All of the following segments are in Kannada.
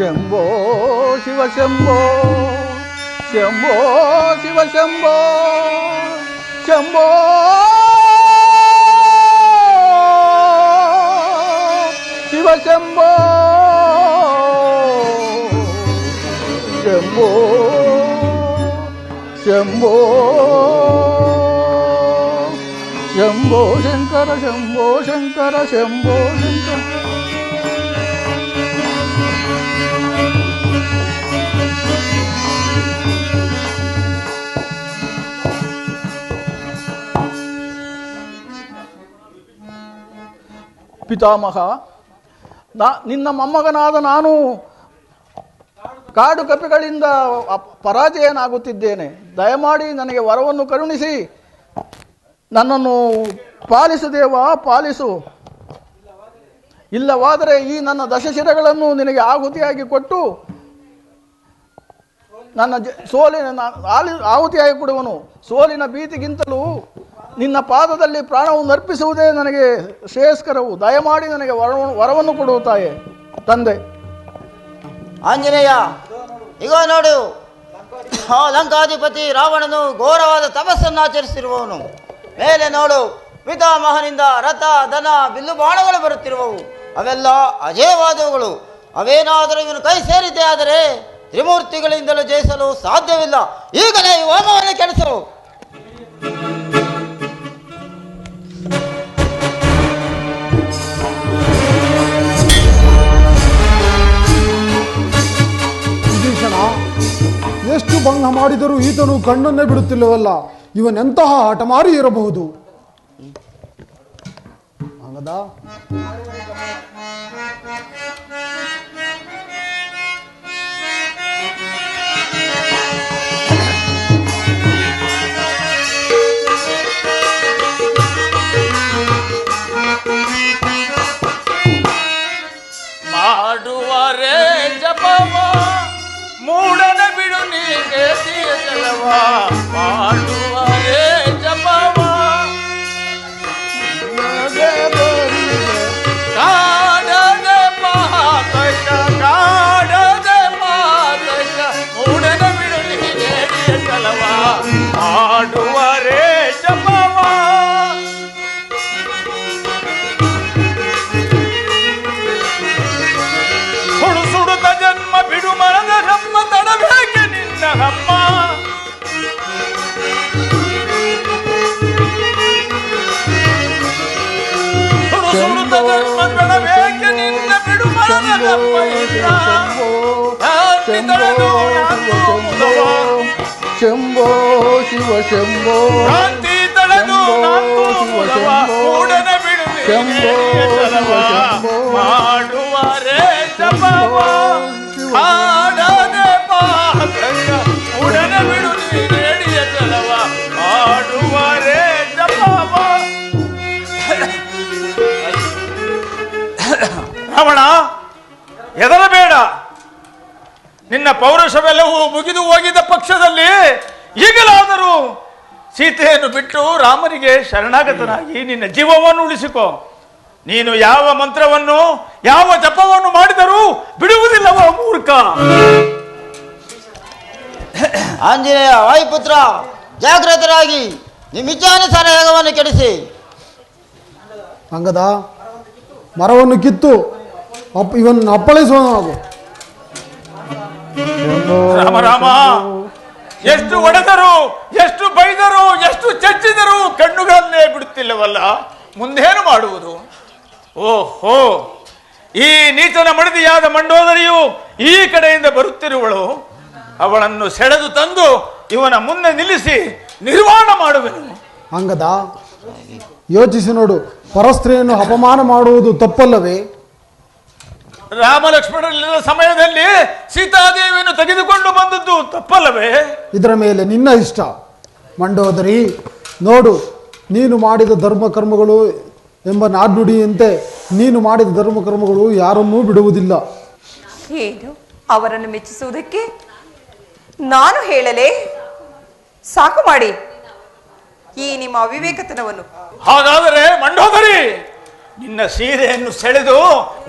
ಶಂಭೋ ಶಿವ ಶಂಭೋ ಶಂಭೋ ಶಿವ ಶಂಭೋ ಶಂಭೋ ಶಿವ ಶಂಭೋ ಶಂಭೋ ಶಂಭೋ ಶಂಭೋ ಶಂಕರ ಶಂಭೋ ಶಂಕರ ಶಂಭೋ ಶಂಕರ. ಪಿತಾಮಹ, ನಿನ್ನ ಮೊಮ್ಮಗನಾದ ನಾನು ಕಾಡು ಕಪಿಗಳಿಂದ ಪರಾಜಯನಾಗುತ್ತಿದ್ದೇನೆ. ದಯಮಾಡಿ ನನಗೆ ವರವನ್ನು ಕರುಣಿಸಿ ನನ್ನನ್ನು ಪಾಲಿಸು ದೇವ, ಪಾಲಿಸು. ಇಲ್ಲವಾದರೆ ಈ ನನ್ನ ದಶಶಿರಗಳನ್ನು ನಿನಗೆ ಆಹುತಿಯಾಗಿ ಕೊಟ್ಟು ನನ್ನ ಸೋಲಿನ ಆಹುತಿಯಾಗಿ ಕೊಡುವನು. ಸೋಲಿನ ಭೀತಿಗಿಂತಲೂ ನಿನ್ನ ಪಾದದಲ್ಲಿ ಪ್ರಾಣವನ್ನು ಅರ್ಪಿಸುವುದೇ ನನಗೆ ಶ್ರೇಯಸ್ಕರವು. ದಯಮಾಡಿ ನನಗೆ ವರವನ್ನು ಕೊಡುವ ತಾಯೇ, ತಂದೆ. ಆಂಜನೇಯ, ಈಗ ನೋಡು, ಲಂಕಾಧಿಪತಿ ರಾವಣನು ಘೋರವಾದ ತಪಸ್ಸನ್ನು ಆಚರಿಸಿರುವವನು. ಮೇಲೆ ನೋಡು, ಪಿತಾಮಹನಿಂದ ರಥ, ಧನ, ಬಿಲ್ಲು ಬಾಣಗಳು ಬರುತ್ತಿರುವವು. ಅವೆಲ್ಲ ಅಜೇಯವಾದವುಗಳು. ಅವೇನಾದರೂ ಇವನು ಕೈ ಸೇರಿದ್ದೇ ಆದರೆ ತ್ರಿಮೂರ್ತಿಗಳಿಂದಲೂ ಜಯಿಸಲು ಸಾಧ್ಯವಿಲ್ಲ. ಈಗಲೇ ಈ ಹೋಮವನ್ನು ಕೆಡಿಸು. ಎಷ್ಟು ಭಂಗ ಮಾಡಿದರೂ ಈತನು ಕಣ್ಣನ್ನೇ ಬಿಡುತ್ತಿಲ್ಲವಲ್ಲ. ಇವನೆಂತಹ ಹಠಮಾರಿ ಇರಬಹುದು. ಅಂಗದ, ಮಾಡುವರೆ ಜಪವ ಮೂಡನ ಬಿಡು ನೀಗೆ ತೀರಲವ. ಮಾಡುವರೆ ಜಪವ ಕಾಡದೆ ಮಾತಯ್ಯ, ಕಾಡದೆ ಮಾತಯ್ಯ, ಮೂಡನ ಬಿಡು ನೀಗೆ ತೀರಲವ. ಮಾಡುವರೆ ಜಪವ ಸುಡು ಸುಡುತ್ತ ಜನ್ಮ ಬಿಡು ಮರದ ನಮ್ಮ ತಡಬೇಕೆ ನಿನ್ನ ನಮ್ಮ. ಸುಡು ಸುಡುತ್ತ ಜನ್ಮ ತಡಬೇಕೆ ನಿನ್ನ ಬಿಡು ಮರದ ನಮ್ಮ. ಶಂಭೋ ಶಿವ ಶಂಭೋ ಕ್ರಾಂತಿ ತಳೆದು ಕೂಡನೆ ಬಿಡು ಮಾಡುವರೆ ಜಪವ ಹಾಡದೆ ಪಾತಯ್ಯ, ಉಡನೆ ಬಿಡು ನೀಡಿಯ ಜಲವ. ಮಾಡುವರೆ ಜಪವ. ರಾವಣ, ಹೆದರಬೇಡ. ನಿನ್ನ ಪೌರುಷವೆಲ್ಲವೂ ಮುಗಿದು ಹೋಗಿದ್ದ ಪಕ್ಷದಲ್ಲಿ ಈಗಲಾದರೂ ಸೀತೆಯನ್ನು ಬಿಟ್ಟು ರಾಮನಿಗೆ ಶರಣಾಗತನಾಗಿ ನಿನ್ನ ಜೀವವನ್ನು ಉಳಿಸಿಕೊ. ನೀನು ಯಾವ ಮಂತ್ರವನ್ನು ಯಾವ ಜಪವನ್ನು ಮಾಡಿದರೂ ಬಿಡುವುದಿಲ್ಲವ ಮೂರ್ಖ. ಆಂಜನೇಯ, ವಾಯುಪುತ್ರ, ಜಾಗೃತರಾಗಿ ನಿಮ್ಮಿಚ್ಛಾನುಸಾರ ಯಾಗವನ್ನು ಕೆಡಿಸಿ. ಅಂಗದ, ಮರವನ್ನು ಕಿತ್ತು ಇವನ್ನು ಅಪ್ಪಳಿಸುವನಾಗು. ರಾಮ ರಾಮ, ಎಷ್ಟು ಹೊಡೆದರು, ಎಷ್ಟು ಬೈದರು, ಎಷ್ಟು ಚಚ್ಚಿದರು ಕಣ್ಣುಗಳನ್ನೇ ಬಿಡುತ್ತಿಲ್ಲವಲ್ಲ. ಮುಂದೇನು ಮಾಡುವುದು? ಓಹೋ, ಈ ನೀಚನ ಮಡದಿಯಾದ ಮಂಡೋದರಿಯು ಈ ಕಡೆಯಿಂದ ಬರುತ್ತಿರುವಳು. ಅವಳನ್ನು ಸೆಳೆದು ತಂದು ಇವನ ಮುಂದೆ ನಿಲ್ಲಿಸಿ ನಿರ್ವಾಣ ಮಾಡುವೆನು. ಅಂಗದ, ಯೋಚಿಸಿ ನೋಡು, ಪರಸ್ತ್ರೀಯನ್ನು ಅಪಮಾನ ಮಾಡುವುದು ತಪ್ಪಲ್ಲವೇ? ರಾಮ ಲಕ್ಷ್ಮಣರಿಲ್ಲದ ಸಮಯದಲ್ಲಿ ಸೀತಾದೇವಿಯನ್ನು ತೆಗೆದುಕೊಂಡು ಬಂದದ್ದು ತಪ್ಪಲ್ಲವೇ? ಇದರ ಮೇಲೆ ನಿನ್ನ ಇಷ್ಟ. ಮಂಡೋದರಿ, ನೋಡು, ನೀನು ಮಾಡಿದ ಧರ್ಮಕರ್ಮಗಳು ಎಂಬ ನಾಡ್ನುಡಿಯಂತೆ ನೀನು ಮಾಡಿದ ಧರ್ಮಕರ್ಮಗಳು ಯಾರನ್ನೂ ಬಿಡುವುದಿಲ್ಲ. ಏನು ಅವರನ್ನು ಮೆಚ್ಚಿಸುವುದಕ್ಕೆ ನಾನು ಹೇಳಲೇ? ಸಾಕು ಮಾಡಿ ಈ ನಿಮ್ಮ ಅವಿವೇಕತನವನ್ನು. ಹಾಗಾದರೆ ಮಂಡೋದರಿ, ನಿನ್ನ ಸೀರೆಯನ್ನು ಸೆಳೆದು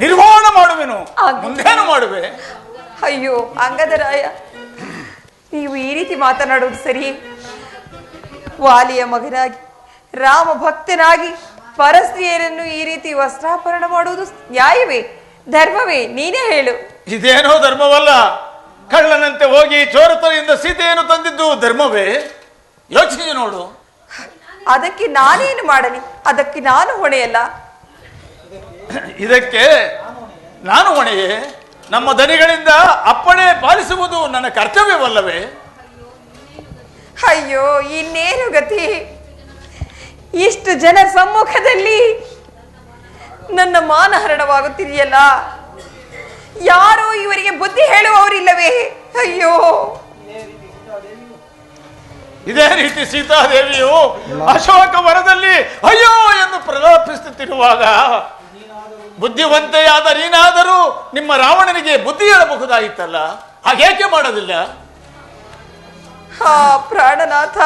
ನಿರ್ವಾಣ ಮಾಡುವೆನು. ಮುಂದೇನು ಮಾಡುವೆ? ಅಯ್ಯೋ ಅಂಗದರಾಯ, ನೀವು ಈ ರೀತಿ ಮಾತನಾಡುವುದು ಸರಿ? ವಾಲಿಯ ಮಗನಾಗಿ, ರಾಮ ಭಕ್ತನಾಗಿ ಪರಸ್ತ್ರೀಯರನ್ನು ಈ ರೀತಿ ವಸ್ತ್ರಾಪರಣ ಮಾಡುವುದು ನ್ಯಾಯವೇ, ಧರ್ಮವೇ? ನೀನೇ ಹೇಳು. ಇದೇನೋ ಧರ್ಮವಲ್ಲ. ಕಳ್ಳನಂತೆ ಹೋಗಿ ಚೋರತನೆಯಿಂದ ಸೀತೆಯನ್ನು ತಂದಿದ್ದು ಧರ್ಮವೇ? ಯೋಚಿಸಿ ನೋಡು. ಅದಕ್ಕೆ ನಾನೇನು ಮಾಡಲಿ? ಅದಕ್ಕೆ ನಾನು ಹೊಣೆಯಲ್ಲ. ಇದಕ್ಕೆ ನಾನು ಹೊಣೆಯೇ? ನಮ್ಮ ದನಿಗಳಿಂದ ಅಪ್ಪಣೆ ಪಾಲಿಸುವುದು ನನ್ನ ಕರ್ತವ್ಯವಲ್ಲವೇ? ಅಯ್ಯೋ, ಇನ್ನೇನು ಗತಿ? ಇಷ್ಟು ಜನರ ಸಮ್ಮುಖದಲ್ಲಿ ನನ್ನ ಮಾನಹರಣವಾಗುತ್ತಿದೆಯಲ್ಲ. ಯಾರೋ ಇವರಿಗೆ ಬುದ್ಧಿ ಹೇಳುವವರಿಲ್ಲವೇ? ಅಯ್ಯೋ, ಇದೇ ರೀತಿ ಸೀತಾದೇವಿಯು ಅಶೋಕ ವನದಲ್ಲಿ ಅಯ್ಯೋ ಎಂದು ಪ್ರಲಾಪಿಸುತ್ತಿರುವಾಗ ಬುದ್ಧಿವಂತೆಯಾದ ನೀನಾದರೂ ನಿಮ್ಮ ರಾವಣನಿಗೆ ಬುದ್ಧಿ ಹೇಳಬಹುದಾಗಿತ್ತಲ್ಲ, ಹಾಗೇಕೆ ಮಾಡೋದಿಲ್ಲ? ಹಾ ಪ್ರಾಣನಾಥ,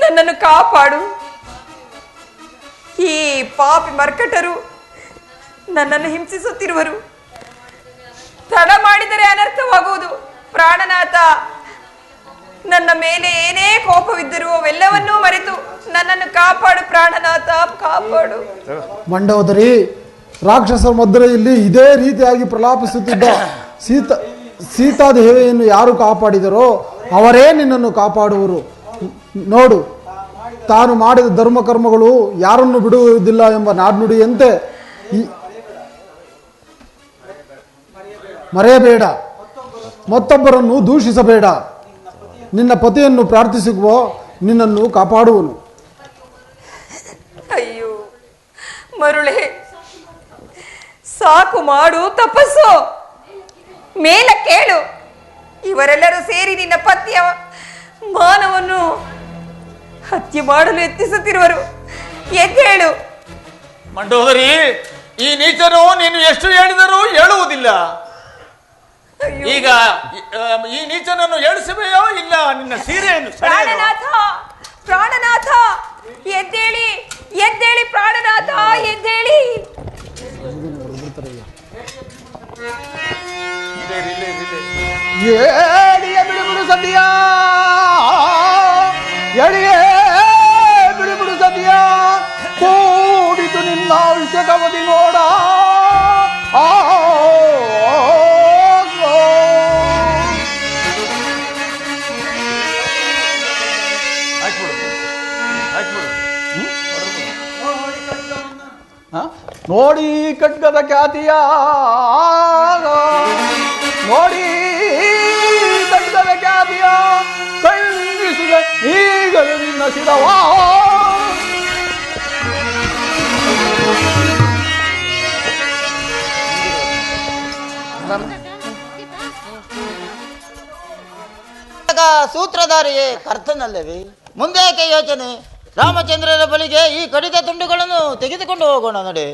ನನ್ನನ್ನು ಕಾಪಾಡು. ಈ ಪಾಪಿ ಮರ್ಕಟರು ನನ್ನನ್ನು ಹಿಂಸಿಸುತ್ತಿರುವರು. ತಡ ಮಾಡಿದರೆ ಅನರ್ಥವಾಗುವುದು. ಪ್ರಾಣನಾಥ, ನನ್ನ ಮೇಲೆ ಏನೇ ಕೋಪವಿದ್ದರೂ ಅವೆಲ್ಲವನ್ನೂ ಮರೆತು ನನ್ನನ್ನು ಕಾಪಾಡು. ಪ್ರಾಣನಾಥ, ಕಾಪಾಡು. ಮಂಡೋದರಿ, ರಾಕ್ಷಸರ ಮಧ್ಯೆಯಲ್ಲಿ ಇದೇ ರೀತಿಯಾಗಿ ಪ್ರಲಾಪಿಸುತ್ತಿದ್ದ ಸೀತಾದೇವಿಯನ್ನು ಯಾರು ಕಾಪಾಡಿದರೋ ಅವರೇ ನಿನ್ನನ್ನು ಕಾಪಾಡುವರು. ನೋಡು, ತಾನು ಮಾಡಿದ ಧರ್ಮ ಕರ್ಮಗಳು ಯಾರನ್ನು ಬಿಡುವುದಿಲ್ಲ ಎಂಬ ನಾಡ್ನುಡಿಯಂತೆ ಮರೆಯಬೇಡ, ಮತ್ತೊಬ್ಬರನ್ನು ದೂಷಿಸಬೇಡ. ನಿನ್ನ ಪತಿಯನ್ನು ಪ್ರಾರ್ಥಿಸುವ ನಿನ್ನನ್ನು ಕಾಪಾಡುವನು. ಅಯ್ಯೋ ಮರುಳೆ, ಸಾಕು ಮಾಡು ತಪಸ್ಸು. ಮೇಲ ಕೇಳು. ಇವರೆಲ್ಲರೂ ಸೇರಿ ನಿನ್ನ ಪತಿಯ ಮಾನವನ್ನು ಹತ್ಯೆ ಮಾಡಲು ಯತ್ನಿಸುತ್ತಿರುವರು. ಎದ್ದೇಳು. ಮಂಡೋದರಿ, ಈ ನೀಚನು ನೀನು ಎಷ್ಟು ಹೇಳಿದರೂ ಹೇಳುವುದಿಲ್ಲ. ಈಗ ಈ ನೀಚನನ್ನು ಏಳಿಸುವೆಯೋ ಇಲ್ಲ ನಿನ್ನ ಸೀರೆಯನ್ನು? ಪ್ರಾಣನಾಥ, ಪ್ರಾಣನಾಥ, ಎದ್ದೇಳಿ, ಎದ್ದೇಳಿ. ಪ್ರಾಣನಾಥ, ಎದ್ದೇಳಿ. ಏಳಿಯ ಬಿಡುಬಿಡು ಸದ್ಯ, ಎಳಿಯೇ ಬಿಡುಬಿಡು ಸದ್ಯ, ಕೂಡಿತು ನಿನ್ನ ಆಯುಷ್ಯಕವಧಿ ನೋಡ. ನೋಡಿ ಖಡ್ಗದ ಖ್ಯಾತಿಯ, ನೋಡಿ ಖಡ್ಗದ ಖ್ಯಾತಿಯ, ಖಂಡಿಸಿದ ಈಗಲೂ ನಿನ್ನ ಶಿರವಾ. ಸೂತ್ರಧಾರಿಯೇ ಕರ್ತನಲ್ಲವೇ? ಮುಂದೇಕೆ ಯೋಚನೆ? ರಾಮಚಂದ್ರನ ಬಳಿಗೆ ಈ ಕಡಿತ ತುಂಡುಗಳನ್ನು ತೆಗೆದುಕೊಂಡು ಹೋಗೋಣ ನಡೆ.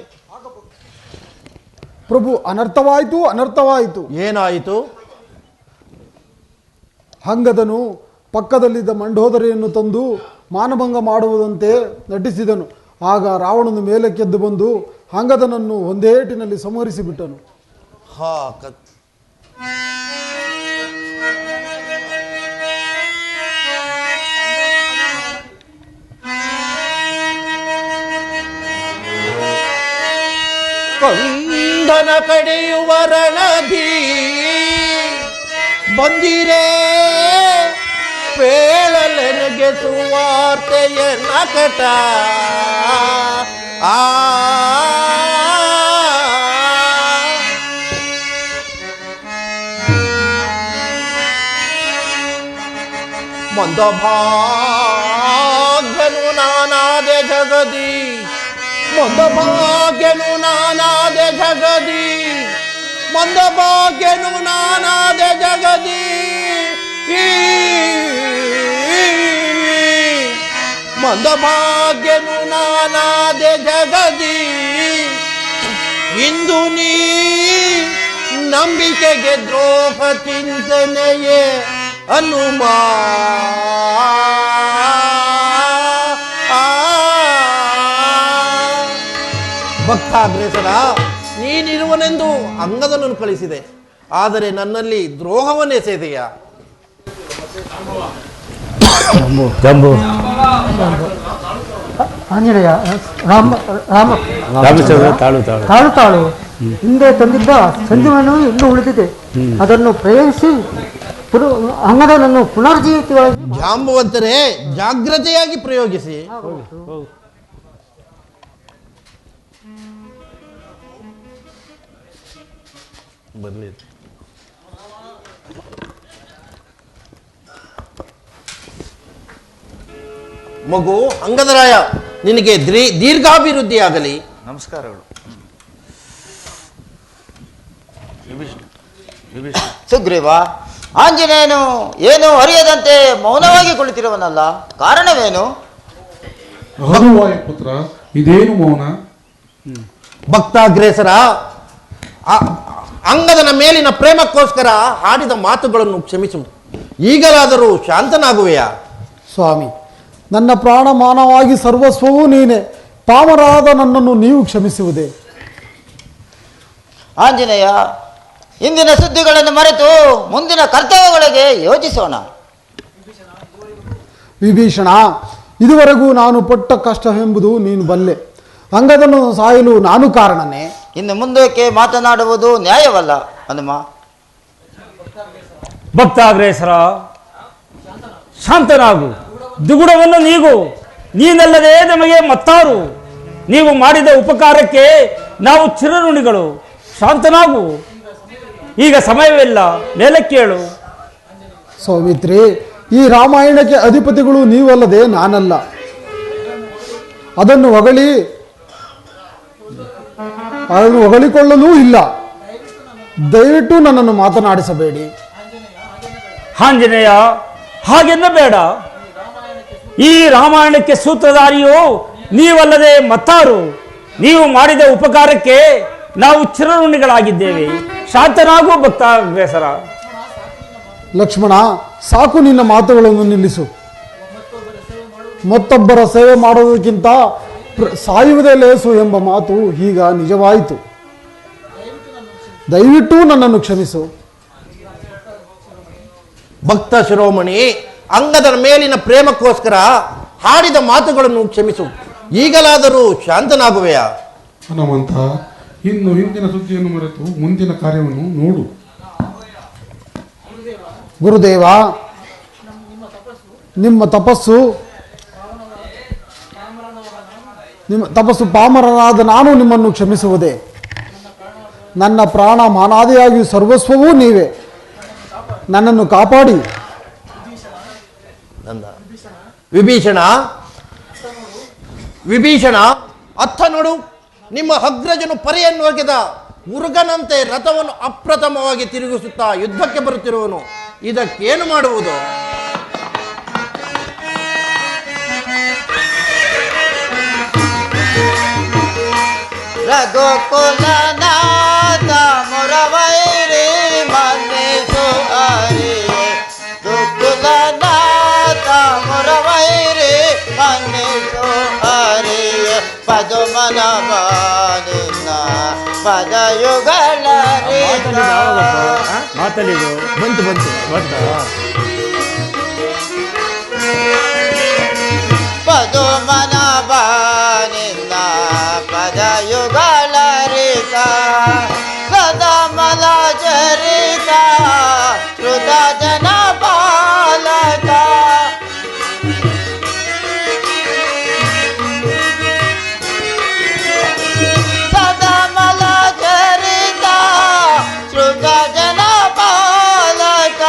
ಪ್ರಭು, ಅನರ್ಥವಾಯಿತು, ಅನರ್ಥವಾಯಿತು. ಏನಾಯಿತು? ಹಂಗದನು ಪಕ್ಕದಲ್ಲಿದ್ದ ಮಂಡೋದರಿಯನ್ನು ತಂದು ಮಾನಭಂಗ ಮಾಡುವುದಂತೆ ನಟಿಸಿದನು. ಆಗ ರಾವಣನು ಮೇಲಕ್ಕೆದ್ದು ಬಂದು ಹಂಗದನನ್ನು ಒಂದೇಟಿನಲ್ಲಿ ಸಂಹರಿಸಿಬಿಟ್ಟನು. ಕಂದನ ಕಡೆಯುವ ರಣಧಿ ಬಂದಿರೇ ಪೇಳಲೆನಗೆ ಸುವಾರ್ತೆಯ ನಕಟ. ಮಂದಭಾಗ್ಯನು ನಾನಾದೆ ಜಗದಿ, ಮಂದಭಾಗ್ಯನು ನಾನಾದೆ ಜಗದಿ, ಮಂದಭಾಗ್ಯನು ನಾನಾದೆ ಜಗದಿ. ಮಂದಭಾಗ್ಯನು ನಾನಾದೆ ಜಗದಿ. ಇಂದು ನೀ ನಂಬಿಕೆಗೆ ದ್ರೋಹ ಚಿಂತನೆಯೇ ಹನುಮಾ. ಭಕ್ತಾಗ್ರೇಸರ, ನೀ ನೀನಿರುವನೆಂದು ಅಂಗದನನ್ನು ಕಳಿಸಿದೆ, ಆದರೆ ನನ್ನಲ್ಲಿ ದ್ರೋಹವನ್ನೆಸೆದೆಯಾ? ಜಂಬು ಆಂಜನೇಯ ರಾಮ ರಾಮ ರಾಮಚಂದ್ರ ತಾಳು ತಾಳು ತಾಳು ತಾಳು ಹಿಂದೆ ತಂದಿದ್ದ ಸಂಜೀವನು ಇನ್ನೂ ಉಳಿದಿದೆ. ಅದನ್ನು ಪ್ರಯೋಗಿಸಿ ಅಂಗದನನ್ನು ಪುನರ್ಜೀವಿತವಾಗಿ ಜಾಂಬವಂತರೇ, ಜಾಗ್ರತೆಯಾಗಿ ಪ್ರಯೋಗಿಸಿ. ಬನ್ನಿ. ಮಗು ಅಂಗದರಾಯ, ನಿನಗೆ ದೀರ್ಘಾಭಿವೃದ್ಧಿಯಾಗಲಿ. ನಮಸ್ಕಾರಗಳು. ಸುಗ್ರೀವ, ಆಂಜನೇಯನು ಏನು ಅರಿಯದಂತೆ ಮೌನವಾಗಿ ಕುಳಿತಿರುವನಲ್ಲ, ಕಾರಣವೇನು? ಪುತ್ರ, ಇದೇನು ಮೌನ? ಭಕ್ತಾಗ್ರೇಸರ, ಅಂಗದನ ಮೇಲಿನ ಪ್ರೇಮಕ್ಕೋಸ್ಕರ ಆಡಿದ ಮಾತುಗಳನ್ನು ಕ್ಷಮಿಸು. ಈಗಲಾದರೂ ಶಾಂತನಾಗುವೆಯಾ? ಸ್ವಾಮಿ, ನನ್ನ ಪ್ರಾಣಮಾನವಾಗಿ ಸರ್ವಸ್ವವೂ ನೀನೆ. ಪಾಮರಾದ ನನ್ನನ್ನು ನೀವು ಕ್ಷಮಿಸುವುದೇ? ಆಂಜನೇಯ, ಇಂದಿನ ಸುದ್ದಿಗಳನ್ನು ಮರೆತು ಮುಂದಿನ ಕರ್ತವ್ಯಗಳಿಗೆ ಯೋಚಿಸೋಣ. ವಿಭೀಷಣ, ಇದುವರೆಗೂ ನಾನು ಪಟ್ಟ ಕಷ್ಟವೆಂಬುದು ನೀನು ಬಲ್ಲೆ. ಅಂಗದನ್ನು ಸಾಯಲು ನಾನು ಕಾರಣನೇ. ಇನ್ನು ಮುಂದಕ್ಕೆ ಮಾತನಾಡುವುದು ನ್ಯಾಯವಲ್ಲ ಹನುಮ. ಭಕ್ತಾಗ್ರೇಸರ, ಶಾಂತನಾಗು, ದುಗುಡವನ್ನು ನೀಗು. ನೀನಲ್ಲದೆ ನಮಗೆ ಮತ್ತಾರು? ನೀವು ಮಾಡಿದ ಉಪಕಾರಕ್ಕೆ ನಾವು ಚಿರಋಣಿಗಳು. ಶಾಂತನಾಗು, ಈಗ ಸಮಯವಿಲ್ಲ, ಮೇಲಕ್ಕೇಳು. ಸೌಮಿತ್ರಿ, ಈ ರಾಮಾಯಣಕ್ಕೆ ಅಧಿಪತಿಗಳು ನೀವಲ್ಲದೆ ನಾನಲ್ಲ. ಅದನ್ನು ಹೊಗಳಿಕೊಳ್ಳಲೂ ಇಲ್ಲ. ದಯವಿಟ್ಟು ನನ್ನನ್ನು ಮಾತನಾಡಿಸಬೇಡಿ. ಆಂಜನೇಯ, ಹಾಗೆನ್ನಬೇಡ. ಈ ರಾಮಾಯಣಕ್ಕೆ ಸೂತ್ರಧಾರಿಯು ನೀವಲ್ಲದೆ ಮತ್ತಾರು? ನೀವು ಮಾಡಿದ ಉಪಕಾರಕ್ಕೆ ನಾವು ಚಿರಋಣಿಗಳಾಗಿದ್ದೇವೆ. ಶಾಂತನಾಗುವ ಭಕ್ತಾಗ್ರೇಸರ. ಲಕ್ಷ್ಮಣ, ಸಾಕು ನಿನ್ನ ಮಾತುಗಳನ್ನು ನಿಲ್ಲಿಸು. ಮತ್ತೊಬ್ಬರ ಸೇವೆ ಮಾಡೋದಕ್ಕಿಂತ ಸಾಯುವುದೇ ಲೇಸು ಎಂಬ ಮಾತು ಈಗ ನಿಜವಾಯಿತು. ದಯವಿಟ್ಟು ನನ್ನನ್ನು ಕ್ಷಮಿಸು. ಭಕ್ತ ಶಿರೋಮಣಿ, ಅಂಗದನ ಮೇಲಿನ ಪ್ರೇಮಕ್ಕೋಸ್ಕರ ಹಾಡಿದ ಮಾತುಗಳನ್ನು ಕ್ಷಮಿಸು. ಈಗಲಾದರೂ ಶಾಂತನಾಗುವೆಯಾ? ಹನುಮಂತ, ಇನ್ನು ಹಿಂದಿನ ಸುದ್ದಿಯನ್ನು ಮರೆತು ಮುಂದಿನ ಕಾರ್ಯವನ್ನು ನೋಡು. ಗುರುದೇವ, ನಿಮ್ಮ ತಪಸ್ಸು ಪಾಮರನಾದ ನಾನು ನಿಮ್ಮನ್ನು ಕ್ಷಮಿಸುವುದೇ? ನನ್ನ ಪ್ರಾಣ ಮಾನಾದಿಯಾಗಿ ಸರ್ವಸ್ವವೂ ನೀವೇ. ನನ್ನನ್ನು ಕಾಪಾಡಿ. ವಿಭೀಷಣ, ಅತ್ತ ನೋಡು, ನಿಮ್ಮ ಅಗ್ರಜನು ಪರಿಯನ್ನು ಒಗೆದ ಉರುಗನಂತೆ ರಥವನ್ನು ಅಪ್ರಥಮವಾಗಿ ತಿರುಗಿಸುತ್ತಾ ಯುದ್ಧಕ್ಕೆ ಬರುತ್ತಿರುವನು. ಇದಕ್ಕೇನು ಮಾಡುವುದು? ರಘುಕುಲನಾಥ ಮುರವೈರಿ ಮನ್ನಿಸು ಹರಿಯೇ. ದುಕುಲನಾಥ ಮುರವೈರಿ ಮನ್ನಿಸು ಹರಿಯೇ. ಪದುಮನ ಬಾನಿನ ಪದಯುಗಳ ಮಾತಲಿದು ಬಂತು ಪದುಮನ ಬಾನಿನ ಪದಯುಗಳ ರಿತ ಸದಮಲ ಚರಿತ ಶ್ರುತ ಜನ ಪಾಲಕ. ಸದಮಲ ಚರಿತ ಶ್ರುತ ಜನ ಪಾಲಕ.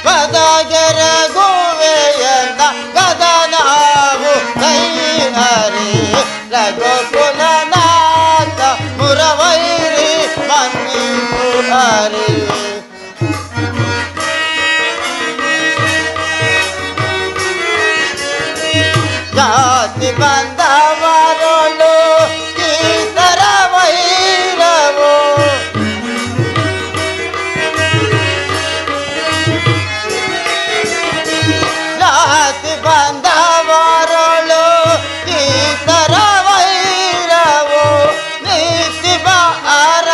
ಪದಗೆರ ಗೋವೆಯನ್ನ ಗದನಾವು ಕೈ ಹರಿ. ರಘುಕುಲನಾಥ ಮುರವೈರಿ ಮನ್ನಿಸು ಹರಿ. ಜಾತಿ ಬಂದವರೊಳು ಕೀತರ ವೈರವು. ಜಾತಿ ಬಂದವರೊಳು ಕೀತರ ವೈರವು. ನೀತಿ ಬಾರ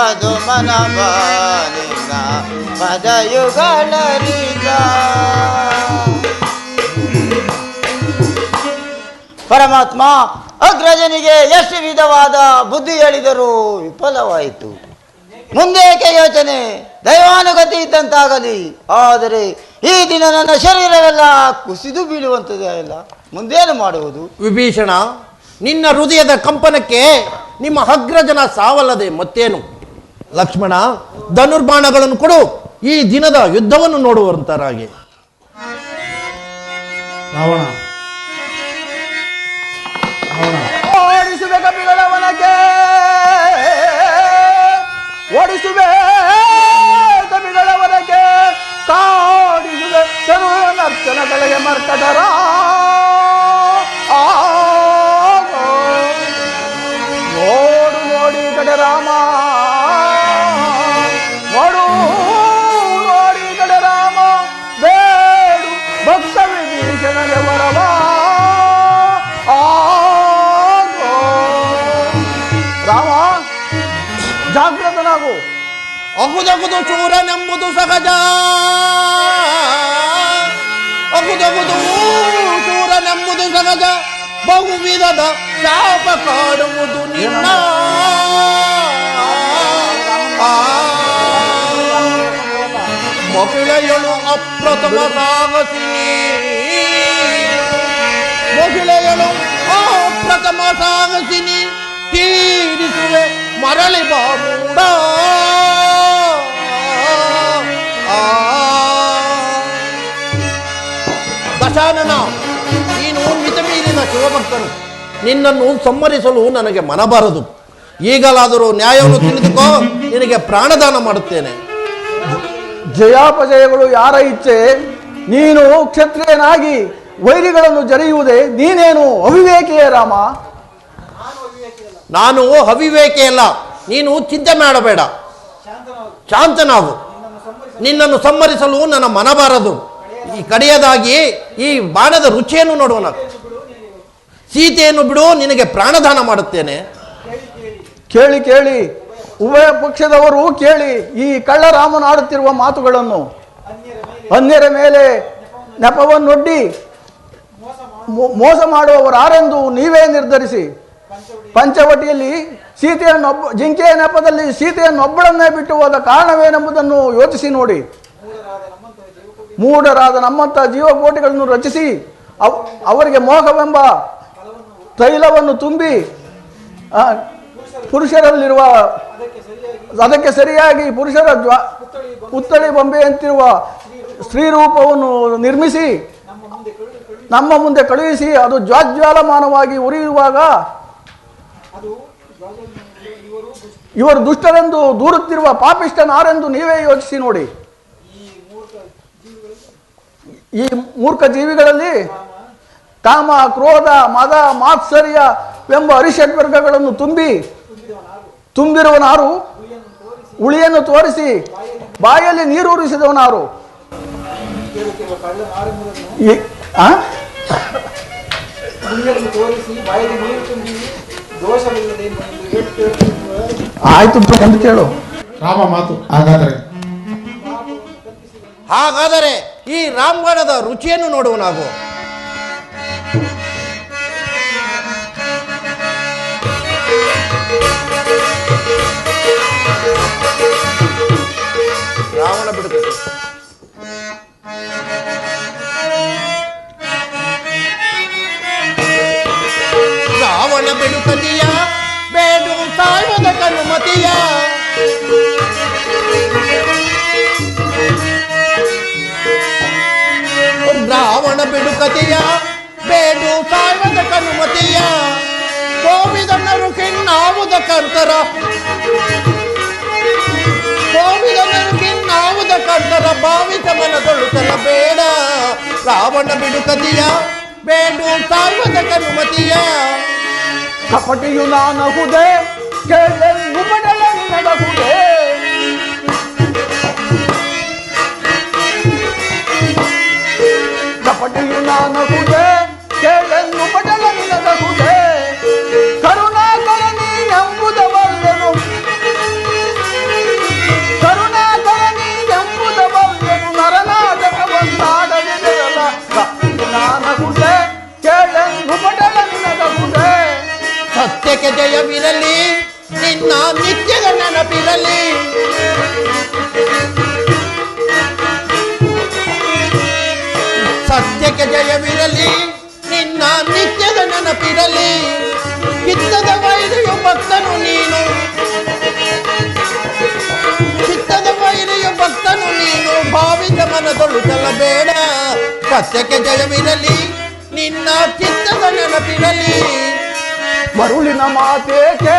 ಪದುಮನ ಬಾನಿನ ಪದಯುಗಳರಿದ. ಪರಮಾತ್ಮ ಅಗ್ರಜನಿಗೆ ಎಷ್ಟು ವಿಧವಾದ ಬುದ್ಧಿ ಹೇಳಿದರೂ ವಿಫಲವಾಯಿತು. ಮುಂದೇಕೆ ಯೋಚನೆ, ದೈವಾನುಗತಿ ಇದ್ದಂತಾಗಲಿ. ಆದರೆ ಈ ದಿನ ನನ್ನ ಶರೀರವೆಲ್ಲ ಕುಸಿದು ಬೀಳುವಂಥದ್ದೇ ಇಲ್ಲ. ಮುಂದೇನು ಮಾಡುವುದು? ವಿಭೀಷಣ, ನಿನ್ನ ಹೃದಯದ ಕಂಪನಕ್ಕೆ ನಿಮ್ಮ ಅಗ್ರಜನ ಸಾವಲ್ಲದೆ ಮತ್ತೇನು? ಲಕ್ಷ್ಮಣ, ಧನುರ್ಬಾಣಗಳನ್ನು ಕೊಡು, ಈ ದಿನದ ಯುದ್ಧವನ್ನು ನೋಡುವಂತರಾಗಿ. ರಾವಣ ಓಡಿಸುವೆ ಕಪಿಗಳ ವನಕ್ಕೆ, ಓಡಿಸುವೆ ಕಪಿಗಳ ವನಕ್ಕೆ, ಕಾಡಿಸುವೆ ನರ್ತನ ಕಳೆಗೆ ಮರ್ಕಟರ. ನೋಡು ನೋಡಿ ಕಡೆ ರಾಮ, ನೋಡು ನೋಡಿ ಕಡೆ ರಾಮ, ಬೇಡು ಭಕ್ತ ವಿಭೀಷಣಗೆ ವರವ. ರಾಮ, ಜಾಗೃತನಾಗು. ಅಗುದಗುದು ಚೂರನೆಂಬುದು ಸಹಜ, ಅಗುದಗುದು ಚೂರನೆಂಬುದು ಸಹಜ, ಬಹುವಿಧದ ಶಾಪ ಕಾಡುವುದು ನಿನ್ನ. ಮಹಿಳೆಯಳು ಅಪ್ರಥಮ ಸಾಹಸಿನಿ, ಮಹಿಳೆಯಳು ಅಪ್ರಥಮ ಸಾಹಸಿನಿ, ತೀರಿಸುವೆ ಮರಳಿ ಬಾಮೂಡ. ದಶಾನನ, ನೀನು ಮಿತಮೀರಿದ ಶಿವಭಕ್ತನು, ನಿನ್ನನ್ನು ಸಂಹರಿಸಲು ನನಗೆ ಮನಬಾರದು. ಈಗಲಾದರೂ ನ್ಯಾಯವನ್ನು ತಿಳಿದುಕೋ, ನಿನಗೆ ಪ್ರಾಣದಾನ ಮಾಡುತ್ತೇನೆ. ಜಯಾಪಜಯಗಳು ಯಾರ ಇಚ್ಛೆ? ನೀನು ಕ್ಷತ್ರಿಯನಾಗಿ ವೈರಿಗಳನ್ನು ಜರಿಯುವುದೇ? ನೀನೇನು ಅವಿವೇಕಿಯೇ ರಾಮ? ನಾನು ಅವಿವೇಕೆ ಅಲ್ಲ, ನೀನು ಚಿಂತೆ ಮಾಡಬೇಡ, ಶಾಂತನಾಗು. ನಿನ್ನನ್ನು ಸಂಹರಿಸಲು ನನ್ನ ಮನಬಾರದು. ಈ ಕಡೆಯದಾಗಿ ಈ ಬಾಣದ ರುಚಿಯನ್ನು ನೋಡೋಣ. ಸೀತೆಯನ್ನು ಬಿಡು, ನಿನಗೆ ಪ್ರಾಣದಾನ ಮಾಡುತ್ತೇನೆ. ಕೇಳಿ ಕೇಳಿ, ಉಭಯ ಪಕ್ಷದವರು ಕೇಳಿ ಈ ಕಳ್ಳರಾಮನು ಆಡುತ್ತಿರುವ ಮಾತುಗಳನ್ನು. ಅನ್ಯರ ಮೇಲೆ ನೆಪವನ್ನೊಡ್ಡಿ ಮೋಸ ಮಾಡುವವರಾರೆಂದು ನೀವೇ ನಿರ್ಧರಿಸಿ. ಪಂಚವಟಿಯಲ್ಲಿ ಜಿಂಕೆಯ ನೆಪದಲ್ಲಿ ಸೀತೆಯನ್ನೊಬ್ಬಳನ್ನೇ ಬಿಟ್ಟು ಹೋದ ಕಾರಣವೇನೆಂಬುದನ್ನು ಯೋಚಿಸಿ ನೋಡಿ. ಮೂಢರಾದ ನಮ್ಮಂಥ ಜೀವಕೋಟಿಗಳನ್ನು ರಚಿಸಿ ಅವರಿಗೆ ಮೋಹವೆಂಬ ತೈಲವನ್ನು ತುಂಬಿ ಪುರುಷರಲ್ಲಿರುವ, ಅದಕ್ಕೆ ಸರಿಯಾಗಿ ಪುರುಷರ ಪುತ್ಥಳಿ ಬೊಂಬೆಯಂತಿರುವ ಸ್ತ್ರೀರೂಪವನ್ನು ನಿರ್ಮಿಸಿ ನಮ್ಮ ಮುಂದೆ ಕಳುಹಿಸಿ ಅದು ಜ್ವಾಜ್ವಾಲಮಾನವಾಗಿ ಉರಿಯುವಾಗ ಇವರು ದುಷ್ಟರೆಂದು ದೂರುತ್ತಿರುವ ಪಾಪಿಷ್ಟನಾರೆಂದು ನೀವೇ ಯೋಚಿಸಿ ನೋಡಿ. ಈ ಮೂರ್ಖ ಜೀವಿಗಳಲ್ಲಿ ಕಾಮ, ಕ್ರೋಧ, ಮದ, ಮಾತ್ಸರ್ಯವೆಂಬ ಅರಿಷಡ್ವರ್ಗಗಳನ್ನು ತುಂಬಿರುವನಾರು, ಉಳಿಯನ್ನು ತೋರಿಸಿ ಬಾಯಲ್ಲಿ ನೀರೂರಿಸಿದವನಾರು. ಆಯ್ತು ಎಂದು ಕೇಳು. ರಾಮ ಮಾತು. ಹಾಗಾದರೆ ಈ ರಾಮಗಣದ ರುಚಿಯನ್ನು ನೋಡುವ ನಾವು. ರಾವಣ ಬಿಡುತ್ತದೆ. ರಾವಣ ಬಿಡುಕದಿಯ ಬೇಡು ಸಾಯುವುದ ಕನುಮತಿಯ, ರಾವಣ ಬಿಡುಕತಿಯ ಬೇಡು ಸಾಯುವುದ ಕನುಮತಿಯ, ಕೋವಿದನರು ಕಿನ್ನಾವುದ ಕರ್ತರ, ಕೋವಿದನರು ಕಿನ್ನಾವುದ ಕರ್ತರ, ಭಾವಿತ ಮನದೊಳುತ್ತಲ ಬೇಡ. ರಾವಣ ಬಿಡುಕತಿಯ ಬೇಡು ಸಾಯುವುದ ಕನುಮತಿಯ. ಕಪಟಿಯು ನಾನಹುದೇ ಕೇಳೆಂದು ಪಡಲ ನಿನಗಹುದೇ, ಕಪಟಿಯು ನಾನಹುದೇ ಕೇಳೆಂದು ಪಡಲ ನಿನಗಹುದೇ, ಕರುಣಾಕರ ನೀ ಎಂಬುದವಲ್ಲನು ಜಯವಿರಲಿ ನಿನ್ನ ನಿತ್ಯದ ನೆನಪಿರಲಿ. ಸತ್ಯಕ್ಕೆ ಜಯವಿರಲಿ ನಿನ್ನ ನಿತ್ಯದ ನೆನಪಿರಲಿ. ಚಿತ್ತದ ವೈರಿಯು ಭಕ್ತನು ನೀನು, ಚಿತ್ತದ ವೈರಿಯು ಭಕ್ತನು ನೀನು, ಭಾವಿತ ಮನದೊಳು ಚಲಬೇಡ. ಸತ್ಯಕ್ಕೆ ಜಯವಿರಲಿ ನಿನ್ನ ಚಿತ್ತದ ನೆನಪಿರಲಿ. ಮರುಳಿನ ಮಾತೇಕೆ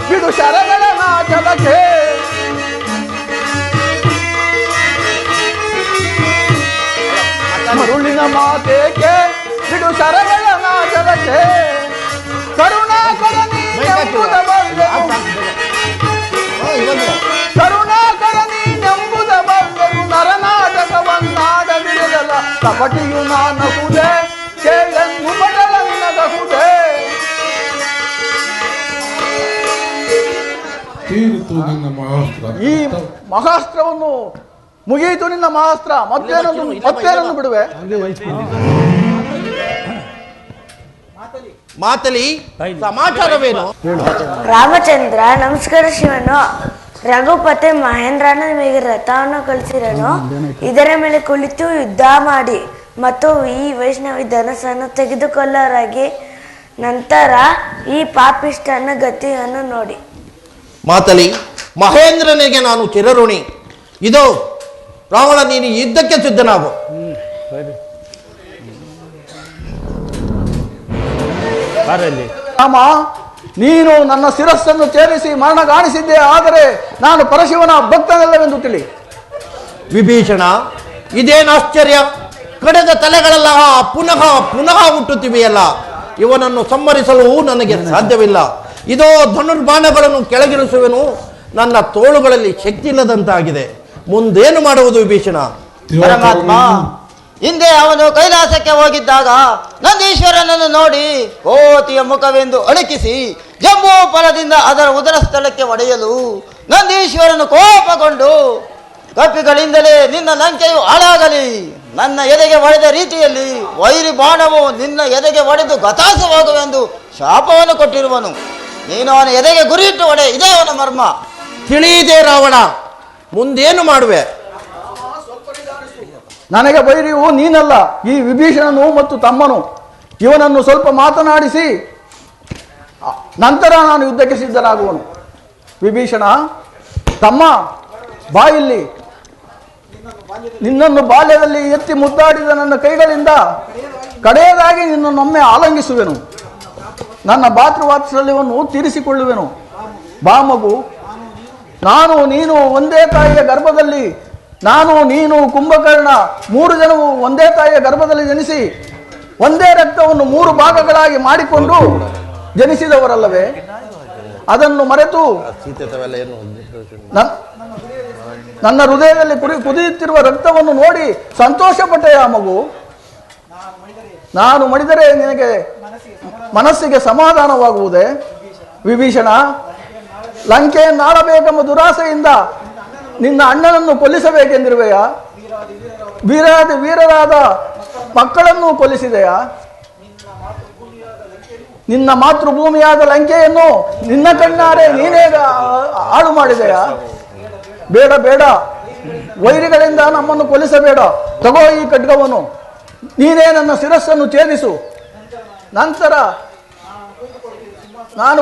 ಬಿಡು ಶರಗಳ ನಾಚಲಕ್ಕೆ, ಮರುಳಿನ ಮಾತೇಕೆ ಬಿಡು ಶರಗಳ ನಾಚಲಕ್ಕೆ. ಕರುಣಾಕರ ನೀನೆಂಬುದ ಬಲ್ಲೆನು, ಕರುಣಾಕರ ನೀನೆಂಬುದ ಬಲ್ಲೆನು, ನರನಾಟಕವನ್ನಾಡದಿರಲ ಕಪಟಿಯು ನಾನಹುದೇ, ಕೇಳನ್ನು ಪಟಲ ನಿನಗಹುದೇ. ತೀರಿತು ನಿನ್ನ ಮಹಾಸ್ತ್ರ. ಈ ಮಹಾಸ್ತ್ರವನ್ನು ಮುಗಿಯಿತು ನಿನ್ನ ಮಹಾಸ್ತ್ರ, ಮತ್ತೇನನ್ನು ಬಿಡುವೆ. ಮಾತಲಿ ಸಮಾಚಾರವೇನು? ರಾಮಚಂದ್ರ ನಮಸ್ಕಾರ ಶಿವನು. ರಘುಪತಿ ಮಹೇಂದ್ರನ ನಿಮಗೆ ರಥವನ್ನು ಕಳಿಸಿರನು. ಇದರ ಮೇಲೆ ಕುಳಿತು ಯುದ್ಧ ಮಾಡಿ ಮತ್ತು ಈ ವೈಷ್ಣವಿ ಧನಸ್ಸನ್ನು ತೆಗೆದುಕೊಳ್ಳರಾಗಿ ನಂತರ ಈ ಪಾಪಿಷ್ಟನ ಗತಿಯನ್ನು ನೋಡಿ. ಮಾತಲಿ ಮಹೇಂದ್ರನಿಗೆ ನಾನು ಚಿರಋಣಿ. ಇದು ರಾವಣ, ನೀನು ಯುದ್ಧಕ್ಕೆ ಸಿದ್ಧನಾಗು. ರಾಮ, ನೀನು ನನ್ನ ಶಿರಸ್ಸನ್ನು ಛೇದಿಸಿ ಮರಣಗಾಣಿಸಿದ್ದೆ, ಆದರೆ ನಾನು ಪರಶಿವನ ಭಕ್ತನಲ್ಲವೆಂದು ತಿಳಿ. ವಿಭೀಷಣ, ಇದೇನು ಆಶ್ಚರ್ಯ! ಕಡೆದ ತಲೆಗಳೆಲ್ಲ ಪುನಃ ಪುನಃ ಹುಟ್ಟುತ್ತಿವೆಯಲ್ಲ. ಇವನನ್ನು ಸಂಹರಿಸಲು ನನಗೆ ಸಾಧ್ಯವಿಲ್ಲ. ಇದೋ ಧನುರ್ಬಾಣಗಳನ್ನು ಕೆಳಗಿಳಿಸುವೆನು. ನನ್ನ ತೋಳುಗಳಲ್ಲಿ ಶಕ್ತಿ ಇಲ್ಲದಂತಾಗಿದೆ. ಮುಂದೇನು ಮಾಡುವುದು ವಿಭೀಷಣ? ಪರಮಾತ್ಮ, ಹಿಂದೆ ಅವನು ಕೈಲಾಸಕ್ಕೆ ಹೋಗಿದ್ದಾಗ ನಂದೀಶ್ವರನನ್ನು ನೋಡಿ ಕೋತಿಯ ಮುಖವೆಂದು ಅಣಕಿಸಿ ಜಂಬೂ ಫಲದಿಂದ ಅದರ ಉದರ ಸ್ಥಳಕ್ಕೆ ಒಡೆಯಲು ನಂದೀಶ್ವರನು ಕೋಪಗೊಂಡು ಕಪ್ಪಿಗಳಿಂದಲೇ ನಿನ್ನ ಲಂಕೆಯು ಹಾಳಾಗಲಿ, ನನ್ನ ಎದೆಗೆ ಹೊಡೆದ ರೀತಿಯಲ್ಲಿ ವೈರಿ ಬಾಣವು ನಿನ್ನ ಎದೆಗೆ ಹೊಡೆದು ಗತಾಸವಾಗುವೆಂದು ಶಾಪವನ್ನು ಕೊಟ್ಟಿರುವನು. ನೀನು ಅವನ ಎದೆಗೆ ಗುರಿಯಿಟ್ಟು ಹೊಡೆ, ಇದೇ ಅವನ ಮರ್ಮ. ತಿಳಿಯಿದೆ ರಾವಣ, ಮುಂದೇನು ಮಾಡುವೆ? ನನಗೆ ವೈರಿಯು ನೀನಲ್ಲ, ಈ ವಿಭೀಷಣನು ಮತ್ತು ತಮ್ಮನು. ಇವನನ್ನು ಸ್ವಲ್ಪ ಮಾತನಾಡಿಸಿ ನಂತರ ನಾನು ಯುದ್ಧಕ್ಕೆ ಸಿದ್ಧನಾಗುವನು. ವಿಭೀಷಣ, ತಮ್ಮ ಬಾ ಇಲ್ಲಿ. ನಿನ್ನನ್ನು ಬಾಲ್ಯದಲ್ಲಿ ಎತ್ತಿ ಮುದ್ದಾಡಿದ ನನ್ನ ಕೈಗಳಿಂದ ಕಡೆಯದಾಗಿ ನಿನ್ನನ್ನೊಮ್ಮೆ ಆಲಂಗಿಸುವೆನು. ನನ್ನ ಭಾತೃವಾತ್ಸಲ್ಯವನ್ನು ತೀರಿಸಿಕೊಳ್ಳುವೆನು. ಬಾ ಮಗು. ನಾನು ನೀನು ಒಂದೇ ತಾಯಿಯ ಗರ್ಭದಲ್ಲಿ, ನಾನು ನೀನು ಕುಂಭಕರ್ಣ 3 ಜನವು ಒಂದೇ ತಾಯಿಯ ಗರ್ಭದಲ್ಲಿ ಜನಿಸಿ ಒಂದೇ ರಕ್ತವನ್ನು 3 ಭಾಗಗಳಾಗಿ ಮಾಡಿಕೊಂಡು ಜನಿಸಿದವರಲ್ಲವೇ? ಅದನ್ನು ಮರೆತು ನನ್ನ ಹೃದಯದಲ್ಲಿ ಕುದಿಯುತ್ತಿರುವ ರಕ್ತವನ್ನು ನೋಡಿ ಸಂತೋಷಪಟ್ಟೆಯ ಮಗು. ನಾನು ಮಡಿದರೆ ನಿನಗೆ ಮನಸ್ಸಿಗೆ ಸಮಾಧಾನವಾಗುವುದೇ? ವಿಭೀಷಣ, ಲಂಕೆಯನ್ನಾಳಬೇಕೆಂಬ ದುರಾಸೆಯಿಂದ ನಿನ್ನ ಅಣ್ಣನನ್ನು ಕೊಲ್ಲಿಸಬೇಕೆಂದಿರುವೆಯಾ? ವೀರರಾದ ಮಕ್ಕಳನ್ನು ಕೊಲ್ಲಿಸಿದೆಯಾ? ನಿನ್ನ ಮಾತೃಭೂಮಿಯಾದ ಲಂಕೆಯನ್ನು ನಿನ್ನ ಕಣ್ಣಾರೆ ನೀನೇ ಹಾಳು ಮಾಡಿದೆಯಾ? ಬೇಡ ಬೇಡ, ವೈರಿಗಳಿಂದ ನಮ್ಮನ್ನು ಕೊಲ್ಲಿಸಬೇಡ. ತಗೋ ಈ ಖಡ್ಗವನ್ನು, ನೀನೇ ನನ್ನ ಶಿರಸ್ಸನ್ನು ಛೇದಿಸು. ನಂತರ ನಾನು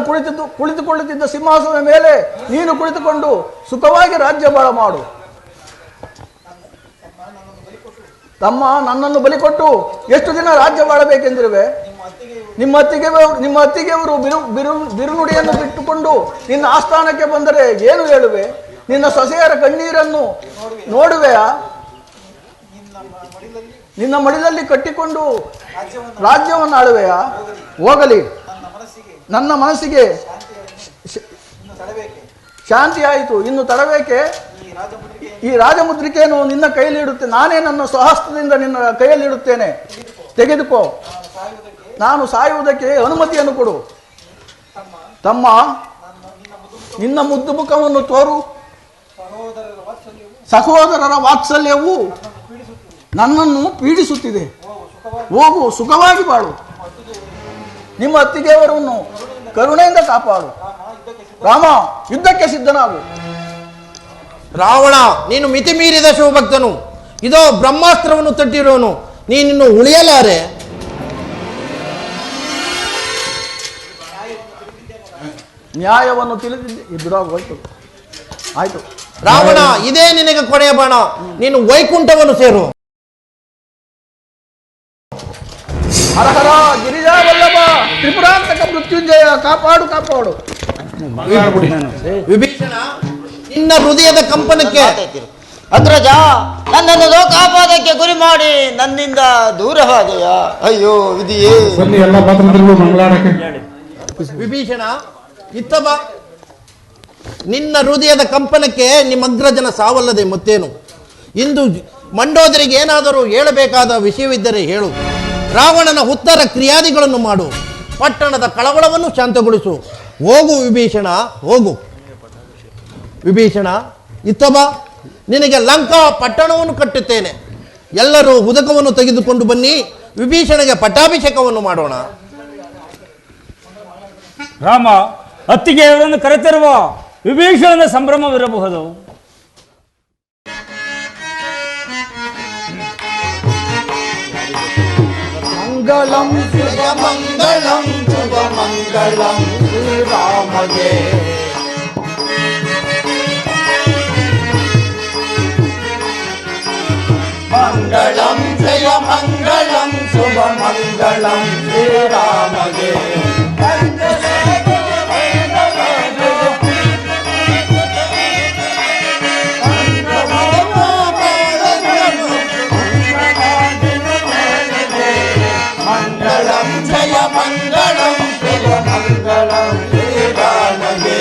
ಕುಳಿತುಕೊಳ್ಳುತ್ತಿದ್ದ ಸಿಂಹಾಸನದ ಮೇಲೆ ನೀನು ಕುಳಿತುಕೊಂಡು ಸುಖವಾಗಿ ರಾಜ್ಯಭಾರ ಮಾಡು. ತಮ್ಮ, ನನ್ನನ್ನು ಬಲಿಕೊಟ್ಟು ಎಷ್ಟು ದಿನ ರಾಜ್ಯ ಬಾಳಬೇಕೆಂದಿರುವೆ? ನಿಮ್ಮ ಅತ್ತಿಗೆಯವರು ಬಿರುನುಡಿಯನ್ನು ಬಿಟ್ಟುಕೊಂಡು ನಿನ್ನ ಆಸ್ಥಾನಕ್ಕೆ ಬಂದರೆ ಏನು ಹೇಳುವೆ? ನಿನ್ನ ಸೊಸೆಯರ ಕಣ್ಣೀರನ್ನು ನೋಡುವೆಯಾ? ನಿನ್ನ ಮಡಿಲಲ್ಲಿ ಕಟ್ಟಿಕೊಂಡು ರಾಜ್ಯವನ್ನು ಆಳುವೆಯಾ? ಹೋಗಲಿ, ನನ್ನ ಮನಸ್ಸಿಗೆ ಶಾಂತಿ ಆಯಿತು. ಇನ್ನು ತಡಬೇಕೆ? ಈ ರಾಜಮುದ್ರಿಕೆಯನ್ನು ನಿನ್ನ ಕೈಯಲ್ಲಿ ಇಡುತ್ತೇನೆ. ನಾನೇ ನನ್ನ ಸ್ವಹಸ್ತದಿಂದ ನಿನ್ನ ಕೈಯಲ್ಲಿ ಇಡುತ್ತೇನೆ. ತೆಗೆದುಕೋ. ನಾನು ಸಾಯುವುದಕ್ಕೆ ಅನುಮತಿಯನ್ನು ಕೊಡು. ತಮ್ಮ, ನಿನ್ನ ಮುದ್ದು ಮುಖವನ್ನು ತೋರು. ಸಹೋದರರ ವಾತ್ಸಲ್ಯವು ನನ್ನನ್ನು ಪೀಡಿಸುತ್ತಿದೆ. ಹೋಗು, ಸುಖವಾಗಿ ಬಾಳು. ನಿಮ್ಮ ಅತ್ತಿಗೆಯವರನ್ನು ಕರುಣೆಯಿಂದ ಕಾಪಾಡು. ರಾಮ, ಯುದ್ಧಕ್ಕೆ ಸಿದ್ಧನಾಗು. ರಾವಣ, ನೀನು ಮಿತಿ ಮೀರಿದ ಶಿವಭಕ್ತನು. ಇದೋ ಬ್ರಹ್ಮಾಸ್ತ್ರವನ್ನು ತಟ್ಟಿರೋನು, ನೀನಿನ್ನು ಉಳಿಯಲಾರೆ. ನ್ಯಾಯವನ್ನು ತಿಳಿದಿದ್ದೆ ಬಿಡೋಗೋಯ್ತು. ಆಯ್ತು ರಾವಣ, ಇದೇ ನಿನಗೆ ಕೊನೆಯ ಬಾಣ. ನೀನು ವೈಕುಂಠವನ್ನು ಸೇರು. ಹರಹರ ಗಿರಿಜಾವಲ್ಲಭ ತ್ರಿಪುರಾಂತಕ ಮೃತ್ಯುಂಜಯ, ಕಾಪಾಡು ಕಾಪಾಡು. ವಿಭೀಷಣ, ನಿನ್ನ ಹೃದಯದ ಕಂಪನಕ್ಕೆ ಅಗ್ರಜ, ನನ್ನನ್ನು ಲೋಕಾಪಾದಕ್ಕೆ ಗುರಿ ಮಾಡಿ ನನ್ನಿಂದ ದೂರವಾದೆಯ. ಅಯ್ಯೋ ವಿಧಿಯೇ. ಬನ್ನಿ ಎಲ್ಲ ಪಾತ್ರದಲ್ಲೂ ಮಂಗಳಾರಕ್ಕೆ. ವಿಭೀಷಣ, ಇತ್ತ ಬಾ. ನಿನ್ನ ಹೃದಯದ ಕಂಪನಕ್ಕೆ ನಿಮ್ಮ ಅಗ್ರಜನ ಸಾವಲ್ಲದೆ ಮತ್ತೇನು? ಇಂದು ಮಂಡೋದರಿಗೆ ಏನಾದರೂ ಹೇಳಬೇಕಾದ ವಿಷಯವಿದ್ದರೆ ಹೇಳು. ರಾವಣನ ಉತ್ತರ ಕ್ರಿಯಾದಿಗಳನ್ನು ಮಾಡು. ಪಟ್ಟಣದ ಕಳವಳವನ್ನು ಶಾಂತಗೊಳಿಸು. ಹೋಗು ವಿಭೀಷಣ, ಹೋಗು. ವಿಭೀಷಣ, ಇತ್ತ ಬಾ. ನಿನಗೆ ಲಂಕಾ ಪಟ್ಟಣವನ್ನು ಕಟ್ಟುತ್ತೇನೆ. ಎಲ್ಲರೂ ಉದಕವನ್ನು ತೆಗೆದುಕೊಂಡು ಬನ್ನಿ. ವಿಭೀಷಣಗೆ ಪಟ್ಟಾಭಿಷೇಕವನ್ನು ಮಾಡೋಣ. ರಾಮ, ಅತ್ತಿಗೆಯವರನ್ನು ಕರೆತಿರುವ ವಿಭೀಷಣನ ಸಂಭ್ರಮವಿರಬಹುದು. ಮಂಗಳಂ ಮಂಗಳಂ ಶುಭ ಮಂಗಳಂ ಶ್ರೀರಾಮಗೆ. ಮಂಗಳಂ ಜಯ ಮಂಗಳಂ ಶುಭ ಮಂಗಳಂ ಶ್ರೀರಾಮಗೆ. ಮಂಗಳಂ ಜಯ ಮಂಗಳಂ ಶುಭ ಮಂಗಳಂ ಶ್ರೀರಾಮಗೆ.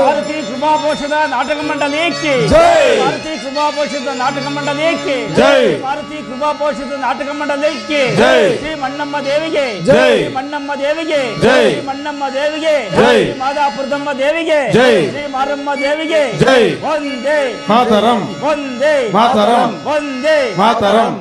ಭಾರತೀಯ ಕೃಪಾಪೋಷದ ನಾಟಕ ಮಂಡಲಕ್ಕೆ ಭಾರತೀಯ ಕೃಪಾಪೋಷದ ನಾಟಕ ಮಂಡಲಕ್ಕೆ ಭಾರತೀಯ ಕೃಪಾಪೋಷದ ನಾಟಕ ಮಂಡಲಕ್ಕೆ ಶ್ರೀ ಮಣ್ಣಮ್ಮ ದೇವಿಗೆ, ಶ್ರೀ ಮಣ್ಣಮ್ಮ ದೇವಿಗೆ, ಶ್ರೀ ಮಣ್ಣಮ್ಮ ದೇವಿಗೆ, ಶ್ರೀ ಮಾದಾಪುರದಮ್ಮ ದೇವಿಗೆ, ಶ್ರೀ ಮಾರಮ್ಮ ದೇವಿಗೆ ಒಂದೇ ಮಾತರಂ ಒಂದೇ ಮಾತರಂ ಒಂದೇ ಮಾತರಂ.